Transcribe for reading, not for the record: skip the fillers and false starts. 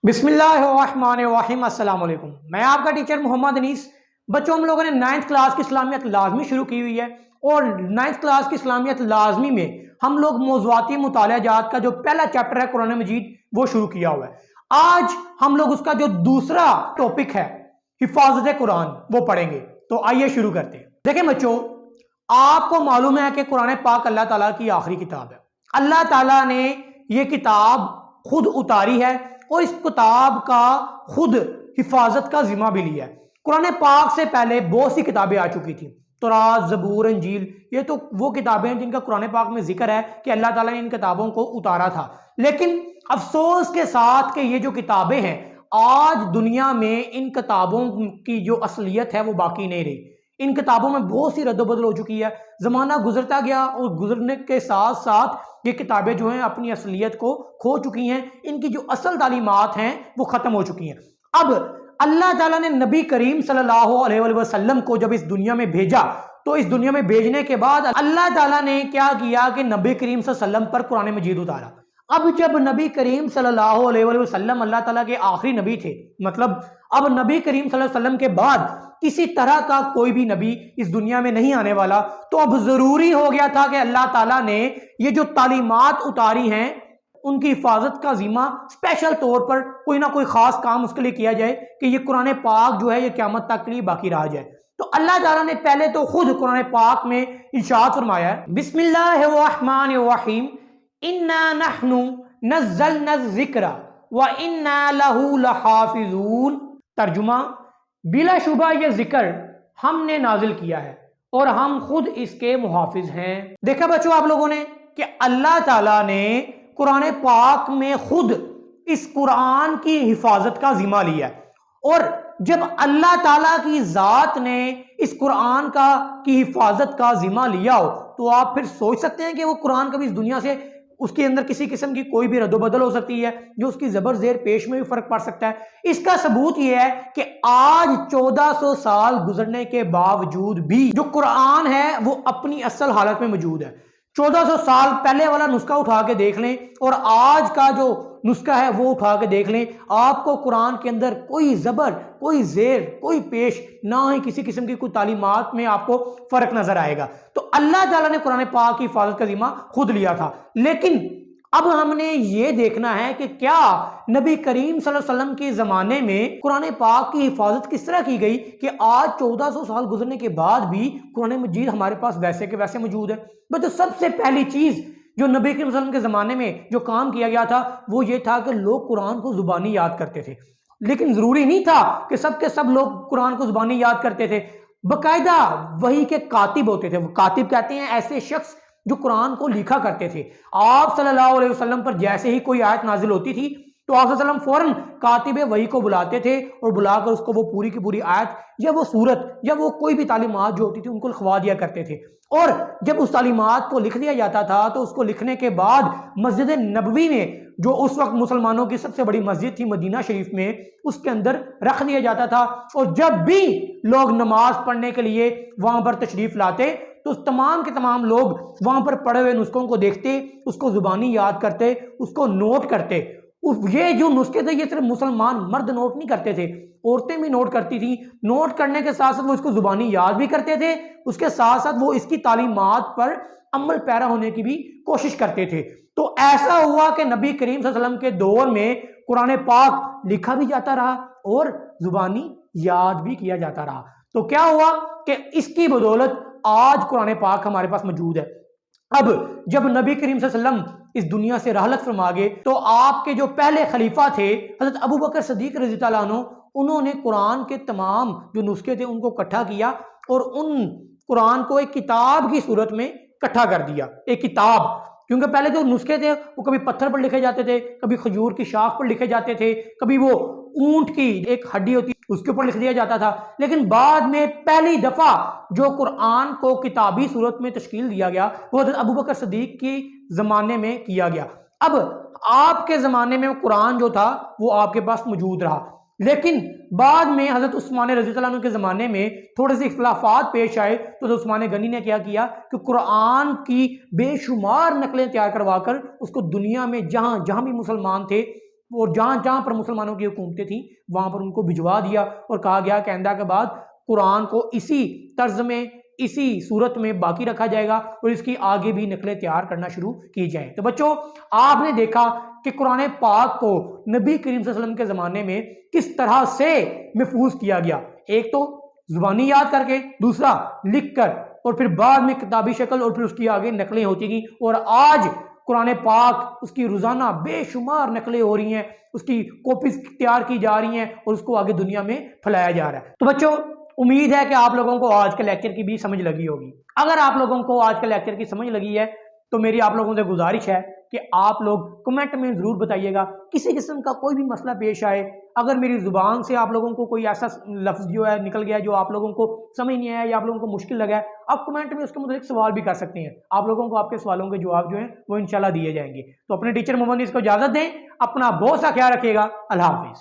बिस्मिल्लाहिर्रहमानिर्रहीम। अस्सलाम वालेकुम। मैं आपका टीचर मोहम्मद अनीस। बच्चों, हम लोगों ने 9th क्लास की इस्लामियत लाजमी शुरू की हुई है और 9th क्लास की इस्लामियत लाजमी में हम लोग मौज़ुआती मुतालिया जात का जो पहला चैप्टर है कुरान मजीद वो शुरू किया हुआ है। आज हम लोग उसका जो दूसरा टॉपिक है हिफाजत कुरान वो पढ़ेंगे। तो आइए शुरू करते हैं। देखें बच्चों, आपको मालूम है कि कुरान पाक अल्लाह ताला की आखिरी किताब है। अल्लाह ताला ने ये किताब खुद उतारी है और इस किताब का खुद हिफाजत का जिम्मा भी लिया है। कुरान पाक से पहले बहुत सी किताबें आ चुकी थी, तौरात, ज़बूर, इंजील, ये तो वो किताबें हैं जिनका कुरान पाक में जिक्र है कि अल्लाह ताला ने इन किताबों को उतारा था। लेकिन अफसोस के साथ कि ये जो किताबें हैं आज दुनिया में इन किताबों की जो असलियत है वो बाकी नहीं रही। इन किताबों में बहुत सी रद्दोबदल हो चुकी है। ज़माना गुजरता गया और गुजरने के साथ साथ ये किताबें जो हैं अपनी असलियत को खो चुकी हैं। इनकी जो असल तालीमात हैं वो ख़त्म हो चुकी हैं। अब अल्लाह ताला ने नबी करीम सल्लल्लाहु अलैहि वसल्लम को जब इस दुनिया में भेजा तो इस दुनिया में भेजने के बाद अल्लाह ताला ने क्या किया कि नबी करीम सल्लल्लाहु अलैहि वसल्लम पर कुरान मजीद उतारा। अब जब नबी करीम सल्लल्लाहु अलैहि वसल्लम अल्लाह ताला के आखिरी नबी थे, मतलब अब नबी करीम सल्लल्लाहु अलैहि वसल्लम के बाद किसी तरह का कोई भी नबी इस दुनिया में नहीं आने वाला, तो अब जरूरी हो गया था कि अल्लाह ताला ने ये जो तालीमात उतारी हैं उनकी हिफाजत का जिम्मा स्पेशल तौर पर कोई ना कोई खास काम उसके लिए किया जाए कि ये कुरान पाक जो है ये क़यामत तक के लिए बाकी रह जाए। तो अल्लाह ताला ने पहले तो खुद कुरान पाक में इरशाद फरमाया है, बिस्मिल्लाहिर्रहमानिर्रहीम, इन्ना नहनु नज़्ज़लना ज़िक्रा व इन्ना लहू लहाफ़िज़ून। तर्जुमा, बिलाशुबा ये जिक्र हमने नाजिल किया है और हम खुद इसके मुहाफिज हैं। देखा बच्चों आप लोगों ने कि अल्लाह ताला ने कुरान पाक में खुद इस कुरान की हिफाजत का जिम्मा लिया है। और जब अल्लाह ताला की जात ने इस कुरान की हिफाजत का जिम्मा लिया हो तो आप फिर सोच सकते हैं कि वो कुरान कभी इस दुनिया से उसके अंदर किसी किस्म की कोई भी रद्दोबदल हो सकती है जो उसकी जबर जेर पेश में भी फर्क पड़ सकता है। इसका सबूत यह है कि आज 1400 साल गुजरने के बावजूद भी जो कुरान है वो अपनी असल हालत में मौजूद है। 1400 साल पहले वाला नुस्खा उठा के देख लें और आज का जो नुस्खा है वो उठा के देख लें, आपको कुरान के अंदर कोई जबर, कोई जेर, कोई पेश, ना ही किसी किस्म की कोई तालीमात में आपको फर्क नजर आएगा। तो अल्लाह ताला ने कुरान पाक की हिफाजत का जिम्मा खुद लिया था। लेकिन अब हमने ये देखना है कि क्या नबी करीम सल्लल्लाहु अलैहि वसल्लम के ज़माने में कुरान पाक की हिफाजत किस तरह की गई कि आज 1400 साल गुजरने के बाद भी कुरान मजीद हमारे पास वैसे के वैसे मौजूद है। तो सबसे पहली चीज़ जो नबी करीम सल्लल्लाहु अलैहि वसल्लम के ज़माने में जो काम किया गया था वो ये था कि लोग कुरान को ज़ुबानी याद करते थे। लेकिन ज़रूरी नहीं था कि सब के सब लोग कुरान को ज़ुबानी याद करते थे। बाकायदा वही के कातिब होते थे। वो कातिब कहते हैं ऐसे शख्स जो कुरान को लिखा करते थे। आप सल्लल्लाहु अलैहि वसल्लम पर जैसे ही कोई आयत नाजिल होती थी तो आप सल्लल्लाहु अलैहि वसल्लम फौरन कातिब वही को बुलाते थे और बुलाकर उसको वो पूरी की पूरी आयत या वो सूरत या वो कोई भी तालीमात जो होती थी उनको लिखवा दिया करते थे। और जब उस तालीमात को लिख दिया जाता था तो उसको लिखने के बाद मस्जिद नबवी में, जो उस वक्त मुसलमानों की सबसे बड़ी मस्जिद थी मदीना शरीफ में, उसके अंदर रख दिया जाता था। और जब भी लोग नमाज पढ़ने के लिए वहां पर तशरीफ लाते तो तमाम के तमाम लोग वहां पर पढ़े हुए नुस्खों को देखते, उसको जुबानी याद करते, उसको नोट करते। ये जो नुस्खे थे ये सिर्फ मुसलमान मर्द नोट नहीं करते थे, औरतें भी नोट करती थी। नोट करने के साथ साथ वो इसको जुबानी याद भी करते थे, उसके साथ साथ वो इसकी तालीमात पर अमल पैरा होने की भी कोशिश करते थे। तो ऐसा हुआ कि नबी करीम सल्लल्लाहु अलैहि वसल्लम के दौर में कुरान पाक लिखा भी जाता रहा और जुबानी याद भी किया जाता रहा। तो क्या हुआ कि इसकी बदौलत आज कुरान पाक हमारे पास मौजूद है। अब जब नबी करीम सल्लल्लाहु अलैहि वसल्लम इस दुनिया से रहलत फरमा गए तो आपके जो पहले खलीफा थे हजरत अबू बकर सिद्दीक रज़ी अल्लाह अन्हु, उन्होंने कुरान के तमाम जो नुस्खे थे उनको इकट्ठा किया और उन कुरान को एक किताब की सूरत में इकट्ठा कर दिया। एक किताब, क्योंकि पहले जो नुस्खे थे वो कभी पत्थर पर लिखे जाते थे, कभी खजूर की शाख पर लिखे जाते थे, कभी वो ऊंट की एक हड्डी होती उसके ऊपर लिख दिया जाता था। लेकिन बाद में पहली दफा जो कुरान को किताबी सूरत में तश्कील दिया गया वो हज़रत अबू बकर सिद्दीक के जमाने में किया गया। अब आपके जमाने में कुरान जो था वो आपके पास मौजूद रहा, लेकिन बाद में हजरत उस्मान रज़ी अल्लाह अन्हु के ज़माने में थोड़े से इख्तिलाफात पेश आए तो उस्मान गनी ने क्या किया कि कुरान की बेशुमार नकलें तैयार करवा कर उसको दुनिया में जहाँ जहाँ भी मुसलमान थे اور جہاں جہاں پر مسلمانوں کی حکومتیں تھیں وہاں پر ان کو بھجوا دیا اور کہا گیا کہ آئندہ کے بعد قرآن کو اسی طرز میں اسی صورت میں باقی رکھا جائے گا اور اس کی آگے بھی نقلیں تیار کرنا شروع کی جائیں۔ تو بچوں آپ نے دیکھا کہ قرآن پاک کو نبی کریم صلی اللہ علیہ وسلم کے زمانے میں کس طرح سے محفوظ کیا گیا، ایک تو زبانی یاد کر کے، دوسرا لکھ کر، اور پھر بعد میں کتابی شکل، اور پھر اس کی آگے نقلیں ہوتی گئیں، اور آج قرآن پاک اس کی روزانہ بے شمار نقلیں ہو رہی ہیں، اس کی کاپیز تیار کی جا رہی ہیں اور اس کو آگے دنیا میں پھیلایا جا رہا ہے۔ تو بچوں امید ہے کہ آپ لوگوں کو آج کے لیکچر کی بھی سمجھ لگی ہوگی۔ اگر آپ لوگوں کو آج کے لیکچر کی سمجھ لگی ہے تو میری آپ لوگوں سے گزارش ہے کہ آپ لوگ کمنٹ میں ضرور بتائیے گا، کسی قسم کا کوئی بھی مسئلہ پیش آئے، اگر میری زبان سے آپ لوگوں کو کوئی ایسا لفظ جو ہے نکل گیا جو آپ لوگوں کو سمجھ نہیں آیا یا آپ لوگوں کو مشکل لگا ہے، آپ کمنٹ میں اس کے متعلق سوال بھی کر سکتے ہیں، آپ لوگوں کو آپ کے سوالوں کے جواب جو ہیں وہ انشاءاللہ دیے جائیں گے۔ تو اپنے ٹیچر محمد انیس کو اجازت دیں، اپنا بہت سا خیال رکھیے گا، اللہ حافظ۔